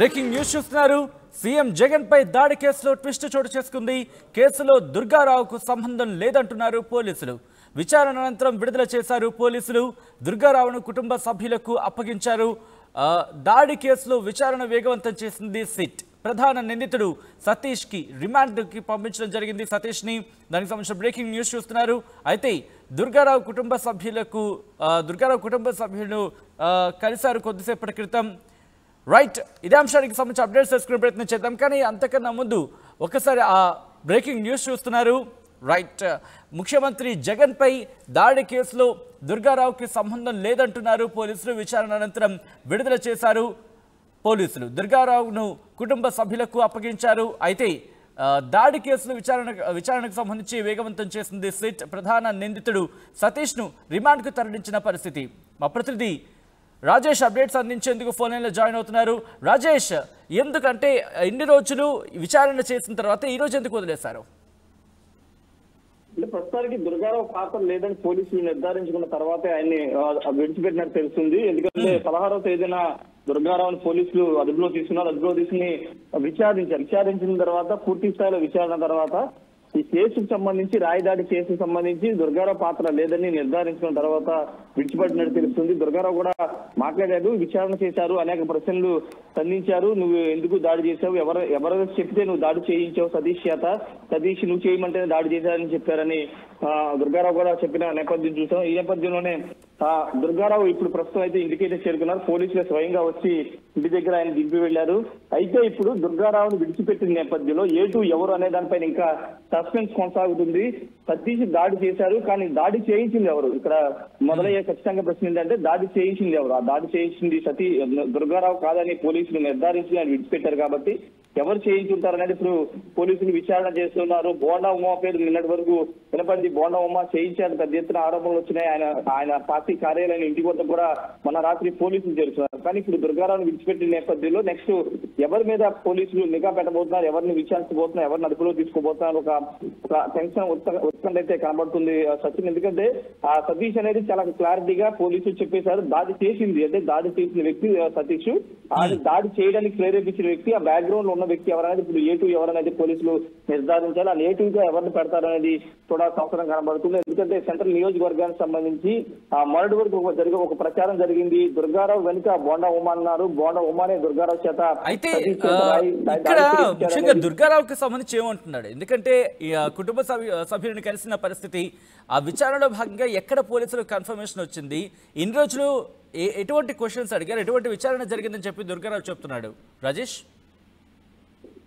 Breaking news చూస్తున్నారు. CM Jagan పై దాడి కేసులో ట్విస్ట్ చోటు చేసుకుంది. కేసులో దుర్గారావుకు సంబంధం లేదంటున్నారు పోలీసులు. విచారణ అనంతరం విడుదల చేశారు పోలీసులు. దుర్గారావును కుటుంబ సభ్యులకు అప్పగించారు. దాడి కేసులో విచారణ వేగవంతం చేసింది సిట్. ప్రధాన నిందితుడు సతీష్ కి రిమాండ్కి పంపించడం జరిగింది. సతీష్ ని దానికి సంబంధించిన బ్రేకింగ్ న్యూస్ చూస్తున్నారు. అయితే దుర్గారావు కుటుంబ సభ్యులను కలిశారు కొద్దిసేపటి క్రితం. రైట్, ఇదే అంశానికి సంబంధించి అప్డేట్స్ తెలుసుకునే ప్రయత్నం చేద్దాం. కానీ అంతకన్నా ముందు ఒకసారి ఆ బ్రేకింగ్ న్యూస్ చూస్తున్నారు. రైట్, ముఖ్యమంత్రి జగన్ పై దాడి కేసులో దుర్గారావుకి సంబంధం లేదంటున్నారు పోలీసులు. విచారణ అనంతరం విడుదల చేశారు పోలీసులు. దుర్గారావును కుటుంబ సభ్యులకు అప్పగించారు. అయితే దాడి కేసులో విచారణకు సంబంధించి వేగవంతం చేసింది సిట్. ప్రధాన నిందితుడు సతీష్ను రిమాండ్కు తరలించిన పరిస్థితి. మా ప్రతినిధి రాజేష్ అప్డేట్స్ అందించేందుకు ఫోన్ లైన్లో జాయిన్ అవుతున్నారు. రాజేష్, ఎందుకంటే ఇన్ని రోజులు విచారణ చేసిన తర్వాత ఈ రోజు ఎందుకు వదిలేశారు? ప్రస్తుతానికి దుర్గారావు పాత్ర లేదని పోలీసులు నిర్ధారించుకున్న తర్వాతే ఆయన్ని విడిచిపెట్టినట్టు తెలుస్తుంది. ఎందుకంటే 16వ తేదీన దుర్గారావుని పోలీసులు అదుపులో తీసుకున్నారు. అదుపులో తీసుకుని విచారించిన తర్వాత పూర్తి స్థాయిలో విచారణ తర్వాత ఈ కేసుకు సంబంధించి రాయదాడి కేసుకు సంబంధించి దుర్గారావు పాత్ర లేదని నిర్ధారించిన తర్వాత విడిచిపెట్టినట్టు తెలుస్తుంది. దుర్గారావు కూడా మాట్లాడారు, విచారణ చేశారు, అనేక ప్రశ్నలు సంధించారు. నువ్వు ఎందుకు దాడి చేశావు, ఎవరు చెప్తే నువ్వు దాడి చేయించావు సతీష్ చేత, సతీష్ నువ్వు చేయమంటేనే దాడి చేశారని చెప్పారని దుర్గారావు కూడా చెప్పిన నేపథ్యం చూసాం. ఈ నేపథ్యంలోనే దుర్గారావు ఇప్పుడు ప్రస్తుతం అయితే ఇంటికైతే చేరుకున్నారు. పోలీసులు స్వయంగా వచ్చి ఇంటి దగ్గర ఆయన దింపి వెళ్లారు. అయితే ఇప్పుడు దుర్గారావును విడిచిపెట్టిన నేపథ్యంలో ఏటు ఎవరు అనే దానిపైన ఇంకా సస్పెన్స్ కొనసాగుతుంది. సతీష్ దాడి చేశారు, కానీ దాడి చేయించింది ఎవరు? ఇక్కడ మొదలయ్యే ఖచ్చితంగా ప్రశ్న ఏంటంటే దాడి చేయించింది ఎవరు? ఆ దాడి చేయించింది దుర్గారావు కాదని పోలీసులు నిర్ధారించి ఆయన విడిచిపెట్టారు. కాబట్టి ఎవరు చేయించుంటారనేది ఇప్పుడు పోలీసులు విచారణ చేస్తున్నారు. బోండా ఉమా పేరు నిన్నటి వరకు వినపడింది. బోండా ఉమా చేయించారు, పెద్ద ఎత్తున ఆరోపణలు వచ్చినాయి. ఆయన పార్టీ కార్యాలయం ఇంటి వద్ద కూడా మన రాత్రి పోలీసులు చేరుతున్నారు. కానీ ఇప్పుడు దుర్గారావును విడిచిపెట్టిన నేపథ్యంలో నెక్స్ట్ ఎవరి మీద పోలీసులు నిఘా పెట్టబోతున్నారు, ఎవరిని విచారించబోతున్నారు, ఎవరిని అదుపులో తీసుకోబోతున్నారు, ఒక టెన్షన్ ఉత్కంఠ అయితే కనబడుతుంది సచిన్. ఎందుకంటే ఆ సతీష్ అనేది చాలా క్లారిటీగా పోలీసులు చెప్పేశారు. దాడి చేసింది అంటే దాడి చేసిన వ్యక్తి సతీష్. దాడి చేయడానికి ప్రేరేపించిన వ్యక్తి, ఆ బ్యాక్గ్రౌండ్ లో ఉన్న వ్యక్తి ఎవరనేది ఇప్పుడు ఏటు ఎవరనేది పోలీసులు నిర్ధారించాలి. ఆ నేటివ్గా ఎవరిని పెడతారనేది చూడాల్సిన అవసరం కనబడుతుంది. ఎందుకంటే సెంట్రల్ నియోజకవర్గానికి సంబంధించి మొదటి వరకు ఒక ప్రచారం జరిగింది. దుర్గారావు వెనుక బోండా ఉమా అన్నారు, బోండా ఉమానే దుర్గారావు చేత. అయితే ఇక్కడ ముఖ్యంగా దుర్గారావుకి సంబంధించి ఏమంటున్నాడు? ఎందుకంటే కుటుంబ సభ్యులను కలిసిన పరిస్థితి, ఆ విచారణలో భాగంగా ఎక్కడ పోలీసులకు కన్ఫర్మేషన్ వచ్చింది, ఇన్ని రోజులు ఎటువంటి క్వశ్చన్స్ అడిగారు, ఎటువంటి విచారణ జరిగిందని చెప్పి దుర్గారావు చెప్తున్నాడు. రాజేష్,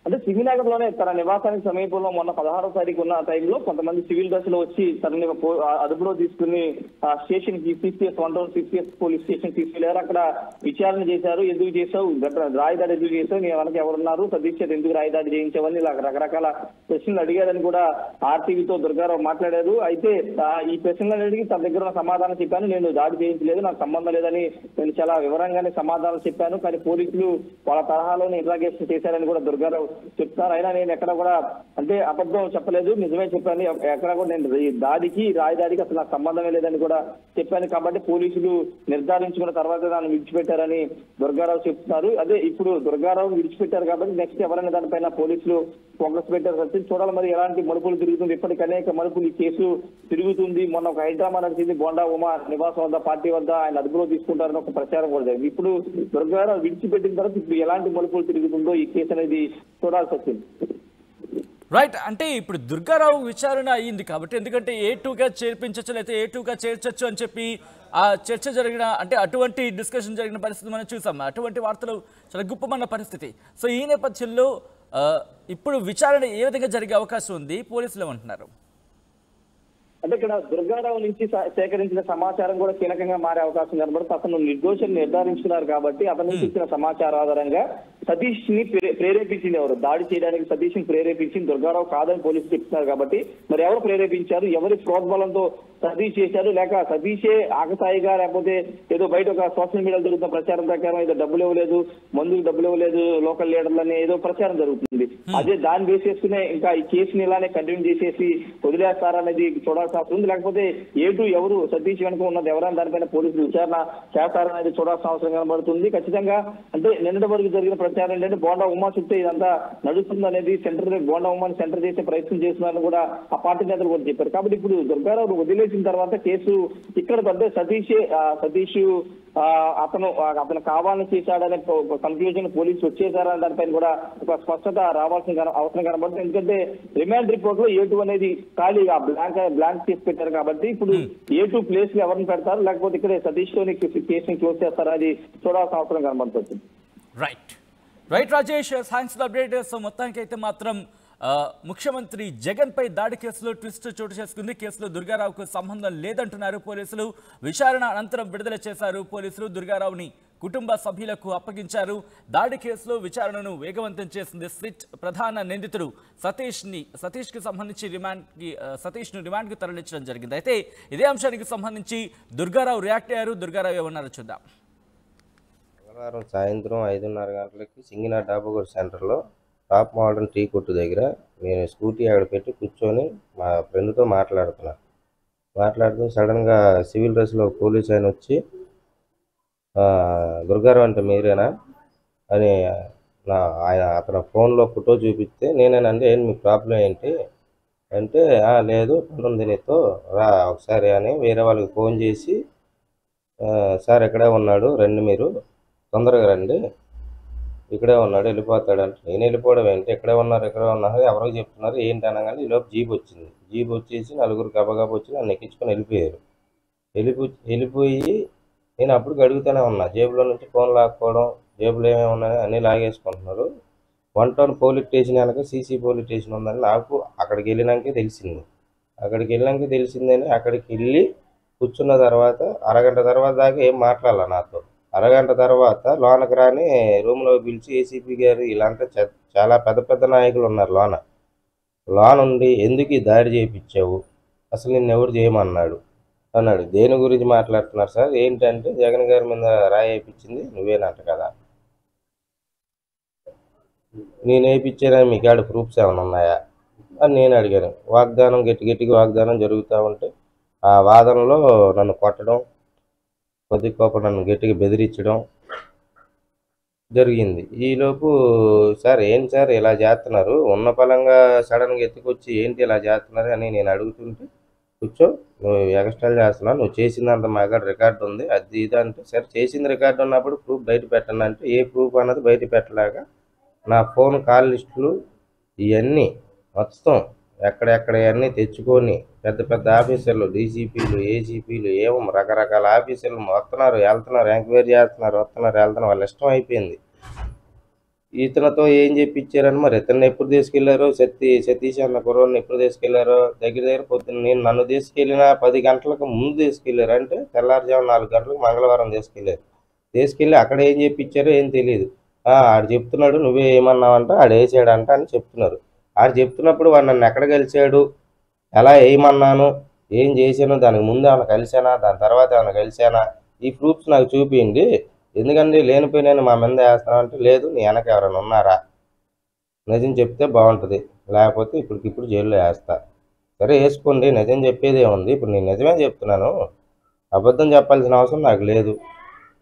అంటే సివినగర్ లోనే తన నివాసానికి సమీపంలో మొన్న 16వ తారీఖు ఉన్న టైంలో కొంతమంది సివిల్ దశలో వచ్చి తనని అదుపులో తీసుకుని స్టేషన్ కి సిపిఎస్ 1 సిపిఎస్ పోలీస్ స్టేషన్ తీసుకెళ్లారు. అక్కడ విచారణ చేశారు. ఎందుకు చేశావు, రాయదాడి ఎందుకు చేశావు, నీ వెనక ఎవరున్నారు, సతీష్ చేత ఎందుకు రాయదాడి చేయించావని ఇలా రకరకాల ప్రశ్నలు అడిగారని కూడా ఆర్టీవీతో దుర్గారావు మాట్లాడారు. అయితే ఈ ప్రశ్నలు అడిగి తన దగ్గర ఉన్న సమాధానం చెప్పాను, నేను దాడి చేయించలేదు, నాకు సంబంధం లేదని నేను చాలా వివరంగానే సమాధానం చెప్పాను. కానీ పోలీసులు వాళ్ళ తరహాలోనే ఇంట్రాగేషన్ చేశారని కూడా దుర్గారావు చెప్తారు. అయినా నేను ఎక్కడ కూడా అంటే అబద్ధం చెప్పలేదు, నిజమే చెప్పాను. ఎక్కడ కూడా నేను రాయదాడికి అసలు నాకు సంబంధమే లేదని కూడా చెప్పాను. కాబట్టి పోలీసులు నిర్ధారించుకున్న తర్వాత దాన్ని విడిచిపెట్టారని దుర్గారావు చెప్తున్నారు. అదే ఇప్పుడు దుర్గారావు విడిచిపెట్టారు కాబట్టి నెక్స్ట్ ఎవరైనా దానిపైన పోలీసులు ఫోకస్ పెట్టారు. చూడాలి మరి ఎలాంటి మలుపులు తిరుగుతుంది. ఇప్పటికి అనేక మలుపులు ఈ కేసు తిరుగుతుంది. మొన్న ఒక హైడ్రామా నడిచింది. బోండా ఉమా నివాసం వద్ద, పార్టీ వద్ద ఆయన అదుపులో తీసుకుంటారని ఒక ప్రచారం కూడా జరిగింది. ఇప్పుడు దుర్గారావు విడిచిపెట్టిన తర్వాత ఇప్పుడు ఎలాంటి మలుపులు తిరుగుతుందో ఈ కేసు అనేది చూడాల్సి వచ్చింది. రైట్, అంటే ఇప్పుడు దుర్గారావు విచారణ అయ్యింది కాబట్టి, ఎందుకంటే A2గా చేర్పించచ్చు లేకపోతే A2గా చేర్చచ్చు అని చెప్పి ఆ చర్చ జరిగిన, అంటే అటువంటి డిస్కషన్ జరిగిన పరిస్థితి మనం చూసాం. అటువంటి వార్తలు చాలా గుప్పమన్న పరిస్థితి. సో ఈ నేపథ్యంలో ఇప్పుడు విచారణ ఏ విధంగా జరిగే అవకాశం ఉంది, పోలీసులు ఏమంటున్నారు? అంటే ఇక్కడ దుర్గారావు నుంచి సేకరించిన సమాచారం కూడా కీలకంగా మారే అవకాశం కనబడుతుంది. అతను నిర్దోషులు నిర్ధారించుకున్నారు కాబట్టి అతని నుంచి ఇచ్చిన సమాచారం ఆధారంగా సతీష్ ని ప్రేరేపించింది ఎవరు, దాడి చేయడానికి సతీష్ ని ప్రేరేపించింది దుర్గారావు కాదని పోలీసులు చెప్తున్నారు. కాబట్టి మరి ఎవరు ప్రేరేపించారు, ఎవరి ప్రోద్బలంతో సతీష్ చేశారు, లేక సతీషే ఆకతాయిగా, లేకపోతే ఏదో బయట ఒక సోషల్ మీడియాలో జరుగుతున్న ప్రచారం ప్రకారం ఏదో డబ్బులు ఇవ్వలేదు, మందులు డబ్బులు ఇవ్వలేదు లోకల్ లీడర్లని ఏదో ప్రచారం జరుగుతుంది. అదే దాన్ని వేసేసుకునే ఇంకా ఈ కేసుని ఇలానే కంటిన్యూ చేసేసి వదిలేస్తారనేది చూడాల్సి ఉంది. లేకపోతే ఏటు ఎవరు సతీష్ వెనుక ఉన్నది ఎవరైనా దానిపైన పోలీసులు విచారణ చేస్తారనేది చూడాల్సిన అవసరం కనబడుతుంది. ఖచ్చితంగా అంటే నిన్నటి వరకు జరిగిన ప్రచారం ఏంటంటే బోండా ఉమా చుట్టూ ఇదంతా నడుస్తుంది అనేది సెంటర్ బోండా ఉమాని సెంటర్ చేసే ప్రయత్నం చేస్తున్నారని కూడా ఆ పార్టీ నేతలు కూడా చెప్పారు. కాబట్టి ఇప్పుడు దుర్గారావు వదిలేసిన తర్వాత కేసు ఇక్కడ పెద్ద సతీష్ అతను కావాలని చేశాడనే కన్ఫ్యూజన్ పోలీసులు వచ్చేసారని దానిపైన కూడా ఒక స్పష్టత రావాల్సిన అవసరం కనబడుతుంది. ఎందుకంటే రిమాండ్ రిపోర్ట్ లో A2 అనేది ఖాళీ బ్లాంక్ చేసి పెట్టారు. కాబట్టి ఇప్పుడు A2 ప్లేస్ లో ఎవరిని పెడతారు, లేకపోతే ఇక్కడ సతీష్ తోని కేసుని క్లోజ్ చేస్తారా, అది చూడాల్సిన అవసరం కనబడుతుంది. Right Rajesh, thanks for updates. మొత్తానికి అయితే మాత్రం ముఖ్యమంత్రి జగన్ పై దాడి కేసులో ట్విస్ట్ చోటు చేసుకుంది. కేసులో దుర్గారావుకు సంబంధం లేదంటున్నారు పోలీసులు. విచారణ అనంతరం విడుదల చేశారు పోలీసులు. దుర్గారావుని కుటుంబ సభ్యులకు అప్పగించారు. దాడి కేసులో విచారణను వేగవంతం చేసింది సిట్. ప్రధాన నిందితుడు సతీష్కి సంబంధించి సతీష్ను రిమాండ్కి తరలించడం జరిగింది. అయితే ఇదే అంశానికి సంబంధించి దుర్గారావు రియాక్ట్ అయ్యారు. దుర్గారావు ఏమన్నారో చూద్దాం. మంగళవారం సాయంత్రం 5:30 గంటలకి సింగినా డాబోగూడ సెంటర్లో టాప్ మోడర్న్ టీ కొట్టు దగ్గర నేను స్కూటీ అక్కడ పెట్టి కూర్చొని మా ఫ్రెండ్తో మాట్లాడుతూ సడన్గా సివిల్ డ్రెస్లో పోలీస్ ఆయన వచ్చి దుర్గారావు అంటే మీరేనా అని అతను ఫోన్లో ఫోటో చూపిస్తే నేనేనండి, ఏంటి మీ ప్రాబ్లం ఏంటి అంటే లేదు పనుంది నీతో రా ఒకసారి అని వేరే వాళ్ళకి ఫోన్ చేసి సార్ ఇక్కడే ఉన్నాడు రండి, మీరు తొందరగా రండి, ఇక్కడే ఉన్నాడు వెళ్ళిపోతాడంటే నేను వెళ్ళిపోవడం ఏంటి, ఇక్కడే ఉన్నారు ఎవరో చెప్తున్నారు ఏంటి అనగానే ఈలోపు జీప్ వచ్చింది. జీప్ వచ్చేసి నలుగురు గబగబా వచ్చి నన్ను ఎక్కించుకొని వెళ్ళిపోయారు. వెళ్ళిపోయి నేను అప్పుడు అడుగుతూనే ఉన్నా, జేబులో నుంచి ఫోన్ లాక్కోవడం, జేబులో ఏమేమి ఉన్నాయని అన్నీ లాగేసుకుంటున్నారు. 1 టౌన్ పోలీస్ స్టేషన్ వెనక సీసీ పోలీస్ స్టేషన్ ఉందని నాకు అక్కడికి వెళ్ళినాకే తెలిసింది. అక్కడికి వెళ్ళి కూర్చున్న తర్వాత అరగంట తర్వాత దాకా ఏం మాట్లాడాల నాతో. అరగంట తర్వాత లోనకి రాని రూమ్లో పిలిచి ఏసీపీ గారు ఇలాంటి చాలా పెద్ద నాయకులు ఉన్నారు లోన ఉండి ఎందుకు ఈ దాడి చేయించావు, అసలు నిన్ను ఎవరు చేయమన్నాడు అన్నాడు. దేని గురించి మాట్లాడుతున్నారు సార్, ఏంటంటే జగన్ గారి మీద రాయి వేయించింది నువ్వేనంట కదా, నేను వేయించానని మీ కాడ ప్రూఫ్స్ ఏమైనా ఉన్నాయా అని నేను అడిగాను. గట్టిగా వాగ్దానం జరుగుతూ ఉంటే ఆ వాదనలో నన్ను కొట్టడం, కొద్దిగా నన్ను గట్టిగా బెదిరించడం జరిగింది. ఈలోపు సార్ ఏంటి సార్ ఇలా చేస్తున్నారు, ఉన్న పలంగా సడన్గా ఎత్తుకొచ్చి ఏంటి ఇలా చేస్తున్నారు అని నేను అడుగుతుంటే కూర్చో నువ్వు ఎక్స్ట్రాలు చేస్తున్నావు, నువ్వు చేసిందంత మా కాడ రికార్డు ఉంది అది ఇది అంటే సరే చేసింది రికార్డు ఉన్నప్పుడు ప్రూఫ్ బయట పెట్టండి అంటే ఏ ప్రూఫ్ అన్నది బయట పెట్టలేక నా ఫోన్ కాల్ లిస్టులు ఇవన్నీ మొత్తం ఎక్కడెక్కడ ఇవన్నీ తెచ్చుకొని పెద్ద ఆఫీసర్లు డీసీపీలు ఏసీపీలు ఏమో రకరకాల ఆఫీసర్లు వస్తున్నారు వెళ్తున్నారు, ఎంక్వైరీ చేస్తున్నారు, వస్తున్నారు వెళ్తున్నారు, వాళ్ళ ఇష్టం అయిపోయింది. ఇతనితో ఏం చెప్పించారని మరి ఇతన్ని ఎప్పుడు తీసుకెళ్లారో సతీష్ అన్న కుర్రోని ఎప్పుడు తీసుకెళ్లారో దగ్గర పొద్దున్న నన్ను తీసుకెళ్ళిన 10 గంటలకు ముందు తీసుకెళ్లారు, అంటే తెల్లారుజాము 4 గంటలకు మంగళవారం తీసుకెళ్ళి అక్కడ ఏం చెప్పించారో ఏం తెలియదు. ఆడు చెప్తున్నాడు నువ్వే ఏమన్నావంట ఆడు వేసాడంట అని చెప్తున్నారు. ఆడు చెప్తున్నప్పుడు వాడు నన్ను ఎక్కడ కలిశాడు, ఎలా వేయమన్నాను, ఏం చేశాను, దానికి ముందు ఏమైనా కలిశానా, దాని తర్వాత ఏమైనా కలిశానా, ఈ ప్రూఫ్స్ నాకు చూపించండి, ఎందుకంటే లేనిపోయిన మా మీద వేస్తానంటే లేదు నీ వెనక ఎవరైనా ఉన్నారా, నిజం చెప్తే బాగుంటుంది, లేకపోతే ఇప్పటికిప్పుడు జైల్లో వేస్తా. సరే వేసుకోండి, నిజం చెప్పేదే ఉంది, ఇప్పుడు నేను నిజమే చెప్తున్నాను, అబద్ధం చెప్పాల్సిన అవసరం నాకు లేదు,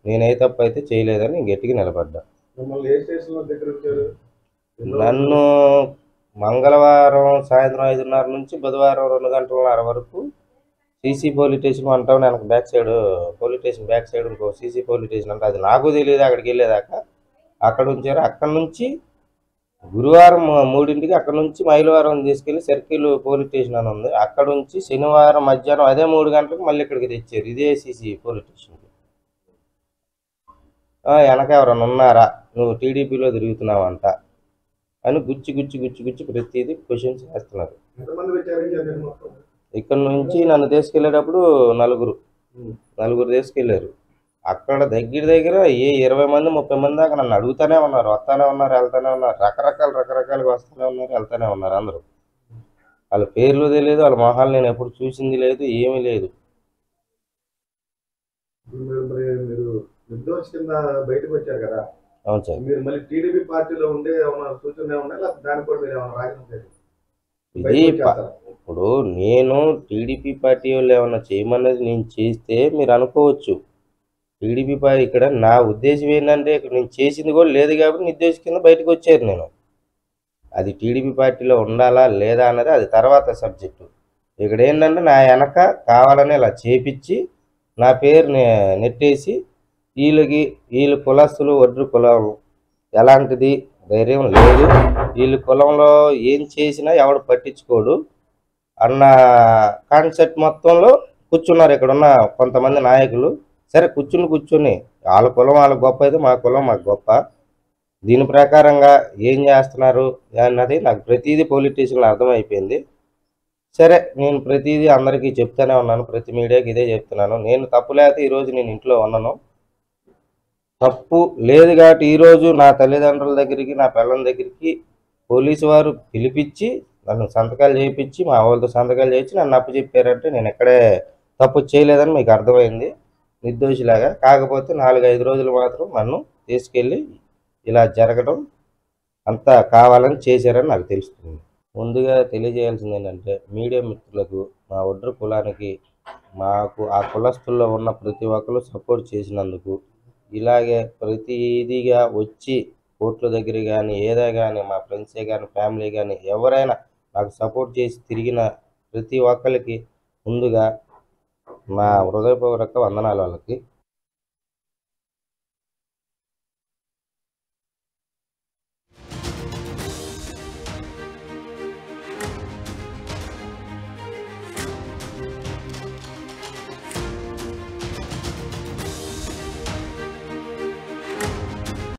నేనే తప్పు అయితే చేయలేదని గట్టిగా నిలబడ్డా. నన్ను మంగళవారం సాయంత్రం 5:30 నుంచి బుధవారం 2:30 వరకు సీసీ పోలీస్ స్టేషన్ 1 టౌన్ వెనక బ్యాక్ సైడ్ ఇంకో సీసీ పోలీస్ స్టేషన్ అంటే అది నాకు తెలియదు. అక్కడికి వెళ్ళేదాకా అక్కడ ఉంచారు. అక్కడి నుంచి గురువారం 3ంటికి అక్కడ నుంచి మైలవరం తీసుకెళ్ళి సర్కిల్ పోలీస్ స్టేషన్ అని ఉంది, అక్కడ నుంచి శనివారం మధ్యాహ్నం అదే 3 గంటలకు మళ్ళీ ఇక్కడికి తెచ్చారు, ఇదే సీసీ పోలీస్ స్టేషన్కి. వెనక ఎవరైనా ఉన్నారా, నువ్వు టీడీపీలో తిరుగుతున్నావంట అని గుచ్చి ప్రతిదీ క్వశ్చన్స్ చేస్తున్నారు. ఇక్కడ నుంచి నన్ను తీసుకెళ్లేటప్పుడు నలుగురు తీసుకెళ్లారు. అక్కడ దగ్గర 20 మంది 30 మంది దాకా నన్ను అడుగుతూనే ఉన్నారు, వస్తూనే ఉన్నారు, వెళ్తూనే ఉన్నారు, రకరకాలుగా వస్తూనే ఉన్నారు, వెళ్తూనే ఉన్నారు. అందరూ వాళ్ళ పేర్లు తెలియదు, వాళ్ళ మొహాలు నేను ఎప్పుడు చూసింది లేదు, ఏమీ లేదు. నిర్దోష కింద బయటకు వచ్చారు కదా. అవును సార్. మీరు మళ్ళీ టీడీపీ పార్టీలో ఉండే ఏమైనా సూచనలు ఏమన్నా దాని కూడా మీరు ఏమైనా రాజకీయం ఇది ఇప్పుడు నేను టీడీపీ పార్టీ వాళ్ళు ఏమన్నా చేయమన్నది నేను చేస్తే మీరు అనుకోవచ్చు, టీడీపీ పార్టీ ఇక్కడ నా ఉద్దేశం ఏంటంటే ఇక్కడ నేను చేసింది కూడా లేదు కాబట్టి నిర్దోషి కింద బయటకు వచ్చారు. నేను అది టీడీపీ పార్టీలో ఉండాలా లేదా అన్నది అది తర్వాత సబ్జెక్టు. ఇక్కడ ఏంటంటే నా వెనక కావాలని ఇలా చేపించి నా పేరు నెట్టేసి వీళ్ళు కులస్తులు ఒడ్రు కులం ఎలాంటిది ధైర్యం లేదు, వీళ్ళు కులంలో ఏం చేసినా ఎవడు పట్టించుకోడు అన్న కాన్సెప్ట్ మొత్తంలో కూర్చున్నారు ఇక్కడ ఉన్న కొంతమంది నాయకులు. సరే కూర్చుని వాళ్ళ కులం వాళ్ళకి గొప్ప అయితే మా కులం మాకు గొప్ప, దీని ప్రకారంగా ఏం చేస్తున్నారు అన్నది నాకు ప్రతిదీ పోలీస్ స్టేషన్లో అర్థమైపోయింది. సరే నేను ప్రతిదీ అందరికీ చెప్తూనే ఉన్నాను, ప్రతి మీడియాకి ఇదే చెప్తున్నాను. నేను తప్పు లేకపోతే ఈరోజు నేను ఇంట్లో ఉన్నాను, తప్పు లేదు కాబట్టి ఈరోజు నా తల్లిదండ్రుల దగ్గరికి నా పిల్లల దగ్గరికి పోలీసు వారు పిలిపించి నన్ను సంతకాలు చేయించి మా వాళ్ళతో సంతకాలు చేయించి నన్ను అప్పు చెప్పారంటే నేను ఎక్కడే తప్పు చేయలేదని మీకు అర్థమైంది నిర్దోషిలాగా. కాకపోతే 4-5 రోజులు మాత్రం నన్ను తీసుకెళ్ళి ఇలా జరగడం అంతా కావాలని చేశారని నాకు తెలుస్తుంది. ముందుగా తెలియజేయాల్సింది ఏంటంటే మీడియా మిత్రులకు, మా ఒడ్రు కులానికి, మాకు ఆ కులస్తుల్లో ఉన్న ప్రతి ఒక్కరు సపోర్ట్ చేసినందుకు, ఇలాగే ప్రతిదిగా వచ్చి కోర్టుల దగ్గర కానీ ఏదో కానీ మా ఫ్రెండ్సే కానీ ఫ్యామిలీ కానీ ఎవరైనా నాకు సపోర్ట్ చేసి తిరిగిన ప్రతి ఒక్కరికి ముందుగా నా హృదయపూర్వక వందనాలు వాళ్ళకి.